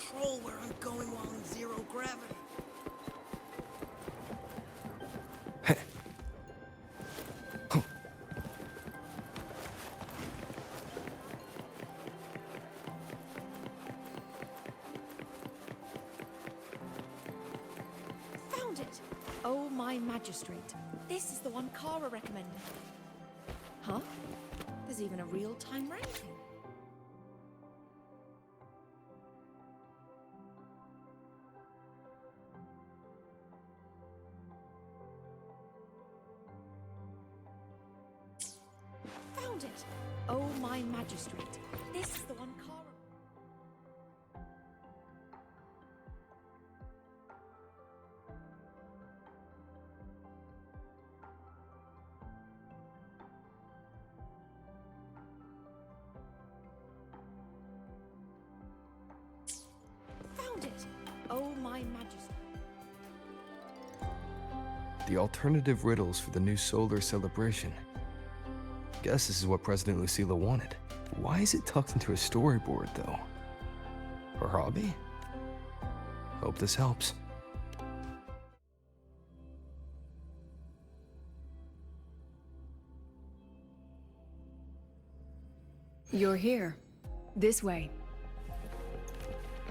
control where I'm going while in zero gravity. Found it! Oh, my magistrate. This is the one Kara recommended. Huh? There's even a real-time ranking. Found it! Oh, my magistrate. This is the one Kara... Found it! Oh, my magistrate. The alternative riddles for the new solar celebration. Guess this is what President Lucilla wanted. Why is it tucked into a storyboard, though? Her hobby? Hope this helps. You're here. This way.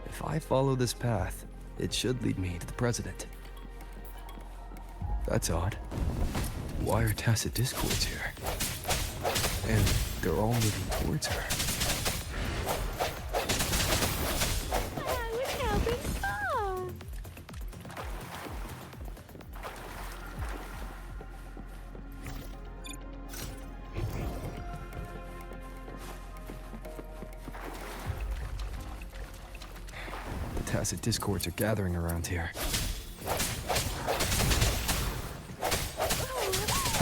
If I follow this path, it should lead me to the president. That's odd. Why are tacit discords here? And they're all moving towards her. I was helping Kara. The tacit discords are gathering around here.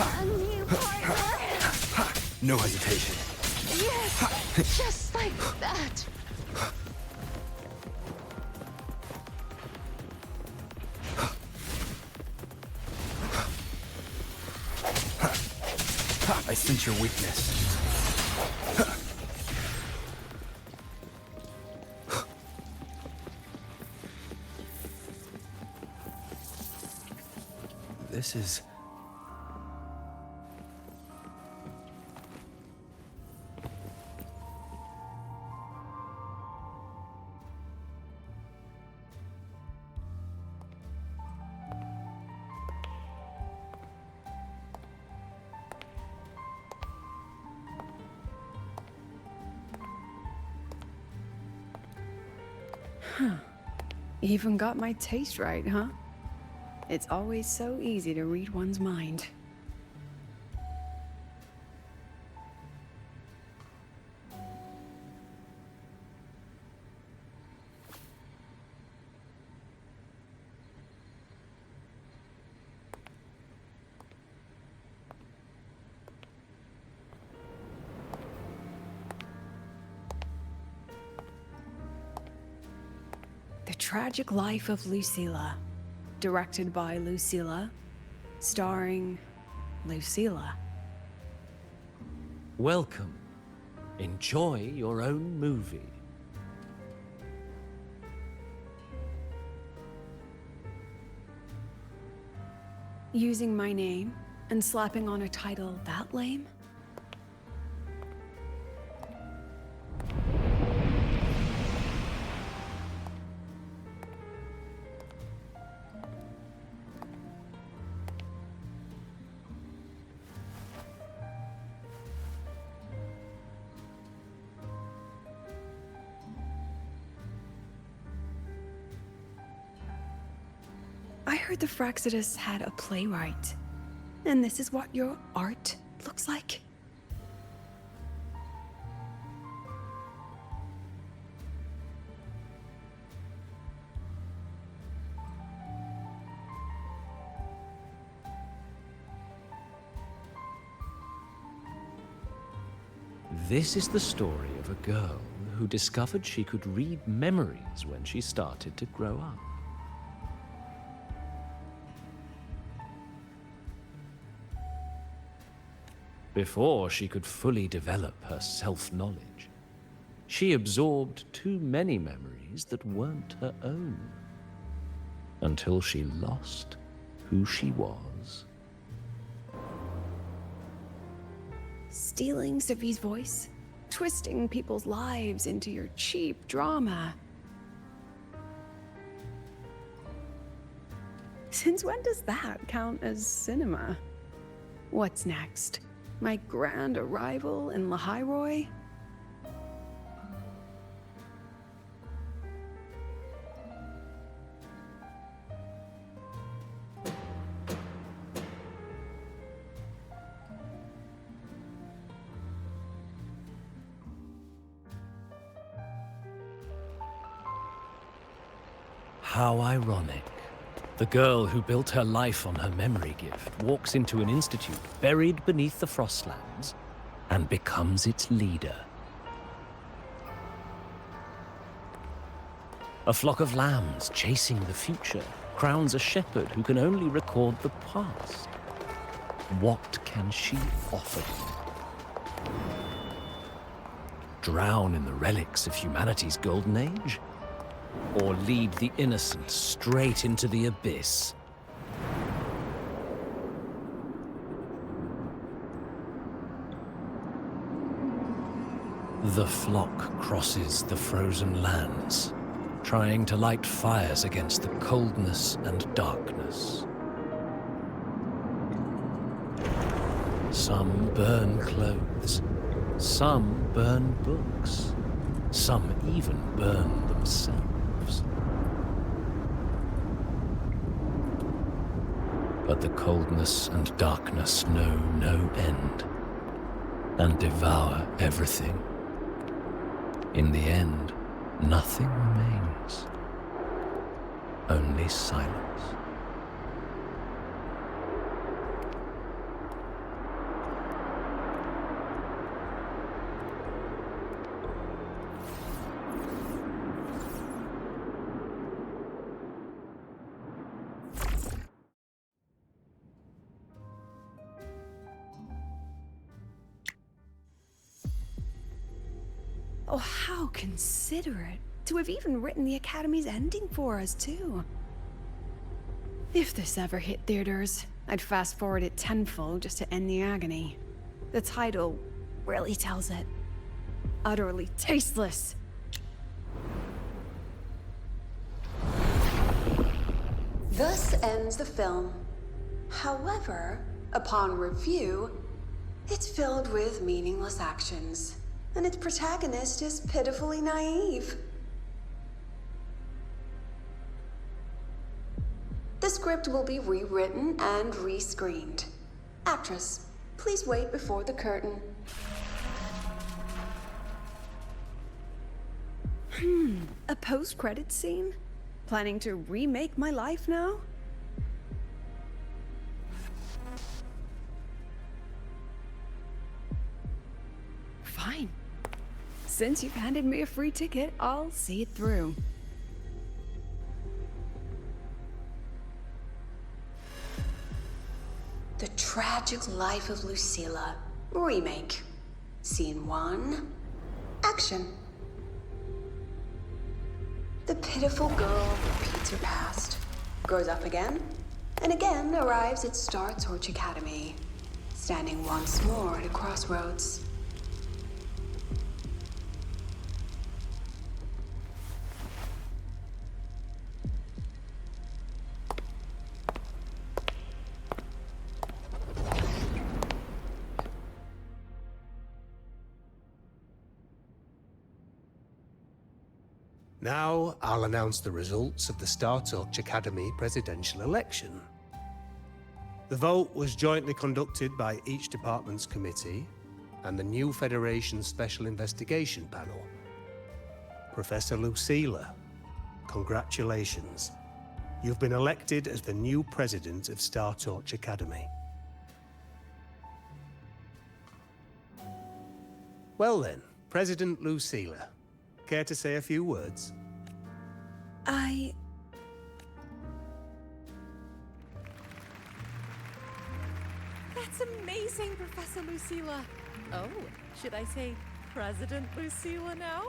A new partner! No hesitation. Yes! Just like that! I sense your weakness. This is... Even got my taste right, huh? It's always so easy to read one's mind. The Tragic Life of Lucilla. Directed by Lucilla. Starring Lucilla. Welcome. Enjoy your own movie. Using my name and slapping on a title that lame? I heard the Fraxidus had a playwright. And this is what your art looks like? This is the story of a girl who discovered she could read memories when she started to grow up. Before she could fully develop her self-knowledge. She absorbed too many memories that weren't her own, until she lost who she was. Stealing Sophie's voice, twisting people's lives into your cheap drama. Since when does that count as cinema? What's next? My grand arrival in Lahiroy? How ironic. The girl who built her life on her memory gift walks into an institute buried beneath the Frostlands and becomes its leader. A flock of lambs chasing the future crowns a shepherd who can only record the past. What can she offer them? Drown in the relics of humanity's golden age? Or lead the innocent straight into the abyss? The flock crosses the frozen lands, trying to light fires against the coldness and darkness. Some burn clothes, some burn books, some even burn themselves. But the coldness and darkness know no end, and devour everything. In the end, nothing remains, only silence. Oh, how considerate to have even written the Academy's ending for us, too. If this ever hit theaters, I'd fast forward it tenfold just to end the agony. The title really tells it. Utterly tasteless. Thus ends the film. However, upon review, it's filled with meaningless actions, and its protagonist is pitifully naive. The script will be rewritten and rescreened. Actress, please wait before the curtain. A post-credits scene? Planning to remake my life now? Fine. Since you've handed me a free ticket, I'll see it through. The Tragic Life of Lucilla. Remake. Scene 1. Action. The pitiful girl repeats her past, grows up again, and again arrives at Star Torch Academy, standing once more at a crossroads. Now, I'll announce the results of the Star Torch Academy presidential election. The vote was jointly conducted by each department's committee and the new Federation's Special Investigation Panel. Professor Lucilla, congratulations. You've been elected as the new president of Star Torch Academy. Well then, President Lucilla, care to say a few words? That's amazing, Professor Lucilla. Oh, should I say President Lucilla now?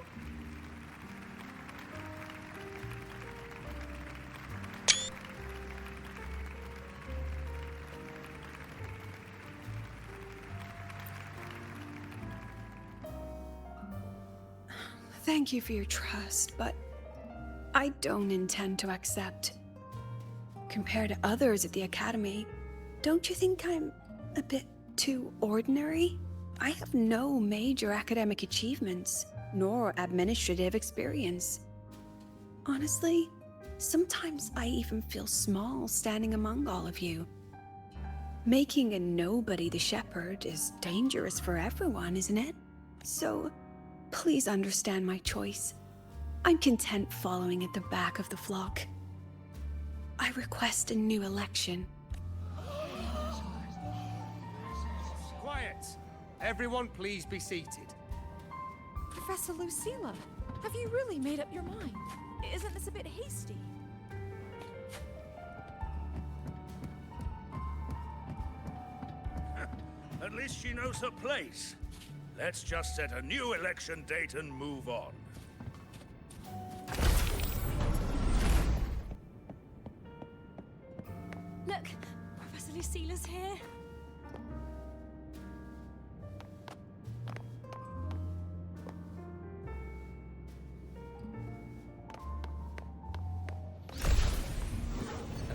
Thank you for your trust, but I don't intend to accept. Compared to others at the Academy, don't you think I'm a bit too ordinary? I have no major academic achievements, nor administrative experience. Honestly, sometimes I even feel small standing among all of you. Making a nobody the shepherd is dangerous for everyone, isn't it? So, please understand my choice. I'm content following at the back of the flock. I request a new election. Quiet! Everyone, please be seated. Professor Lucilla, have you really made up your mind? Isn't this a bit hasty? At least she knows her place. Let's just set a new election date and move on. Look, Professor Lucilla's here.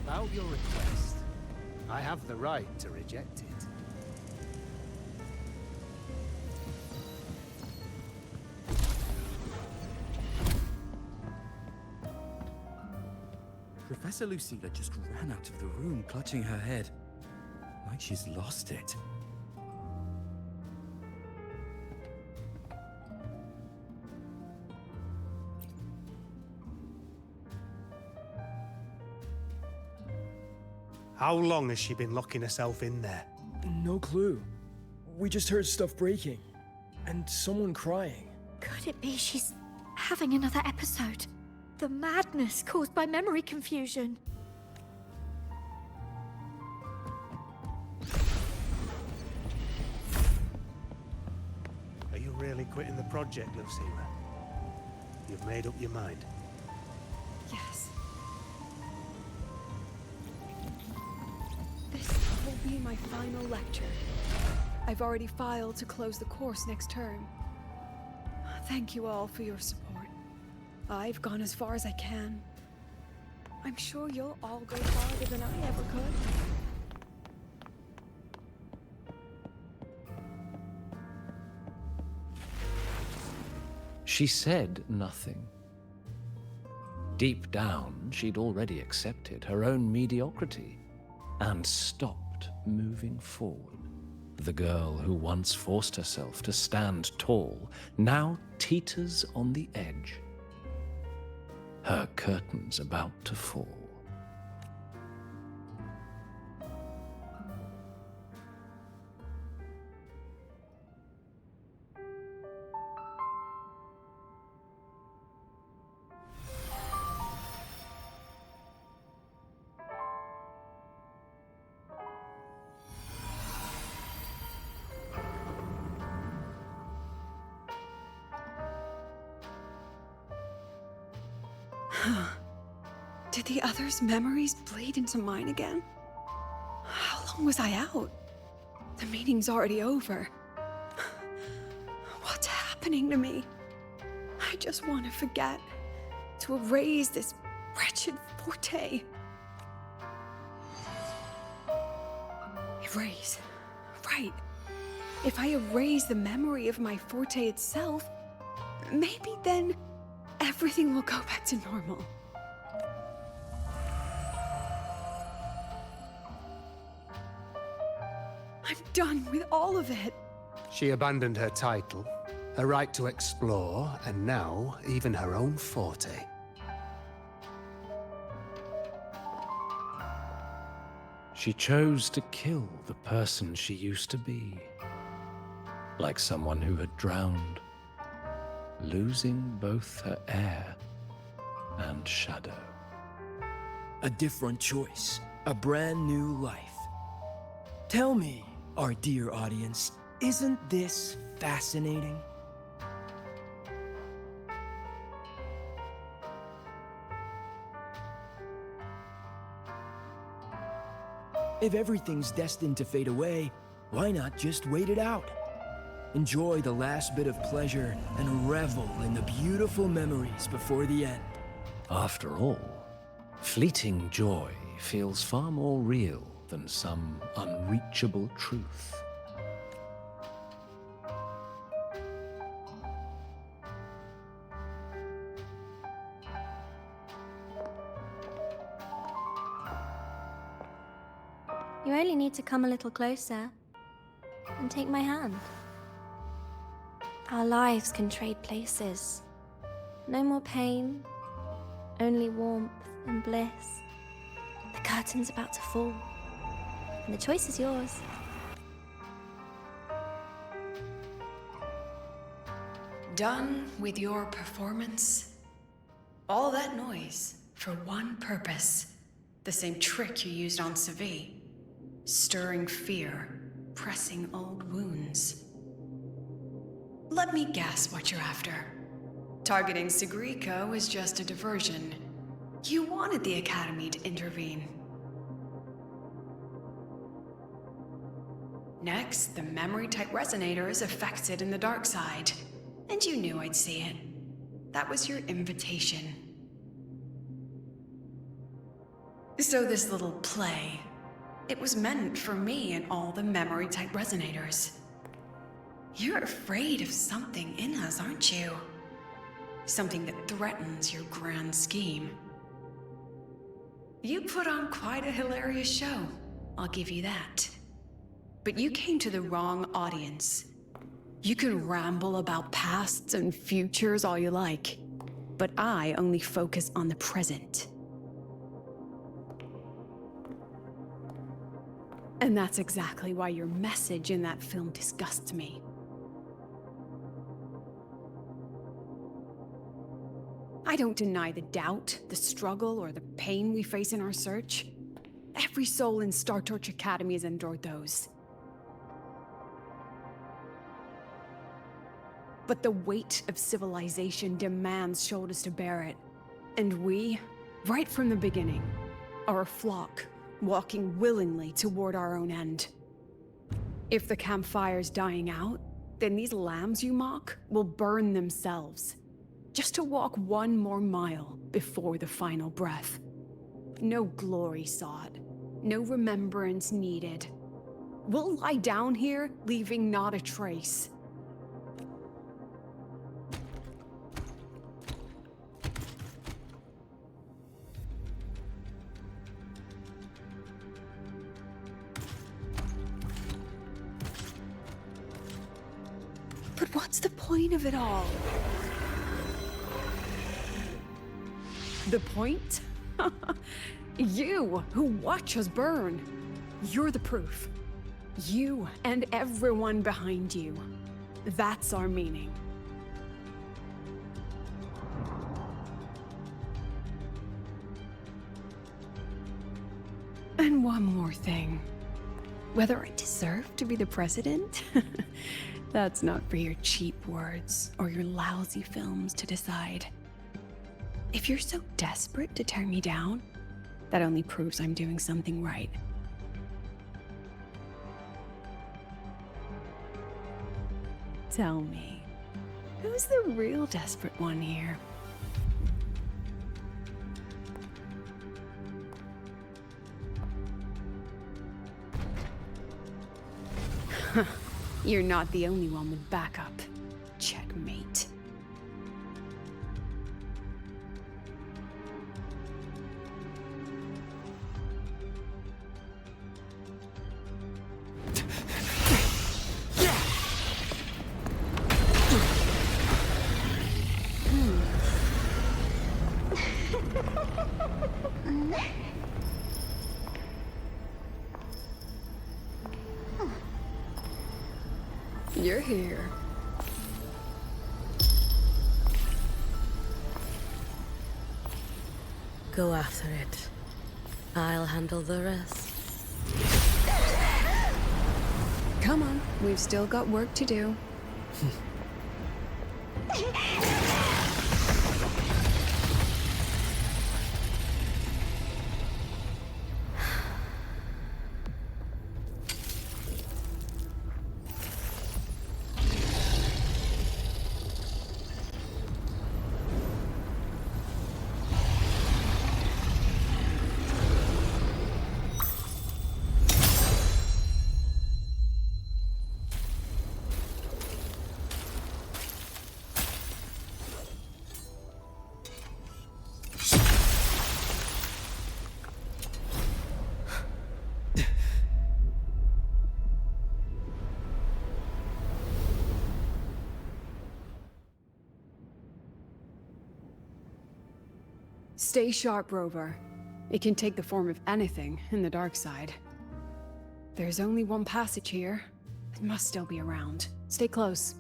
About your request, I have the right to reject it. Professor Lucilla just ran out of the room, clutching her head. Like she's lost it. How long has she been locking herself in there? No clue. We just heard stuff breaking. And someone crying. Could it be she's having another episode? The madness caused by memory confusion. Are you really quitting the project, Lucilla? You've made up your mind. Yes. This will be my final lecture. I've already filed to close the course next term. Thank you all for your support. I've gone as far as I can. I'm sure you'll all go farther than I ever could. She said nothing. Deep down, she'd already accepted her own mediocrity and stopped moving forward. The girl who once forced herself to stand tall now teeters on the edge. Her curtains about to fall. Did the others' memories bleed into mine again? How long was I out? The meeting's already over. What's happening to me? I just want to forget. To erase this wretched forte. Erase. Right. If I erase the memory of my forte itself, maybe then everything will go back to normal. I'm done with all of it. She abandoned her title, her right to explore, and now even her own forte. She chose to kill the person she used to be. Like someone who had drowned, losing both her air and shadow. A different choice. A brand new life. Tell me, our dear audience, isn't this fascinating? If everything's destined to fade away, why not just wait it out? Enjoy the last bit of pleasure and revel in the beautiful memories before the end. After all, fleeting joy feels far more real than some unreachable truth. You only need to come a little closer and take my hand. Our lives can trade places. No more pain, only warmth and bliss. The curtain's about to fall, and the choice is yours. Done with your performance? All that noise for one purpose. The same trick you used on Seville. Stirring fear, pressing old wounds. Let me guess what you're after. Targeting Sigrico was just a diversion. You wanted the Academy to intervene. Next, the memory-type resonator is affected in the dark side. And you knew I'd see it. That was your invitation. So this little play, it was meant for me and all the memory-type resonators. You're afraid of something in us, aren't you? Something that threatens your grand scheme. You put on quite a hilarious show, I'll give you that. But you came to the wrong audience. You can ramble about pasts and futures all you like, but I only focus on the present. And that's exactly why your message in that film disgusts me. I don't deny the doubt, the struggle, or the pain we face in our search. Every soul in Star Torch Academy has endured those. But the weight of civilization demands shoulders to bear it. And we, right from the beginning, are a flock, walking willingly toward our own end. If the campfire's dying out, then these lambs you mock will burn themselves, just to walk one more mile before the final breath. No glory sought, no remembrance needed. We'll lie down here, leaving not a trace. But what's the point of it all? The point? You, who watch us burn. You're the proof. You and everyone behind you. That's our meaning. And one more thing. Whether I deserve to be the president? That's not for your cheap words or your lousy films to decide. If you're so desperate to tear me down, that only proves I'm doing something right. Tell me, who's the real desperate one here? You're not the only one with backup. Checkmate. You're here. Go after it. I'll handle the rest. Come on, we've still got work to do. Stay sharp, Rover. It can take the form of anything in the dark side. There's only one passage here. It must still be around. Stay close.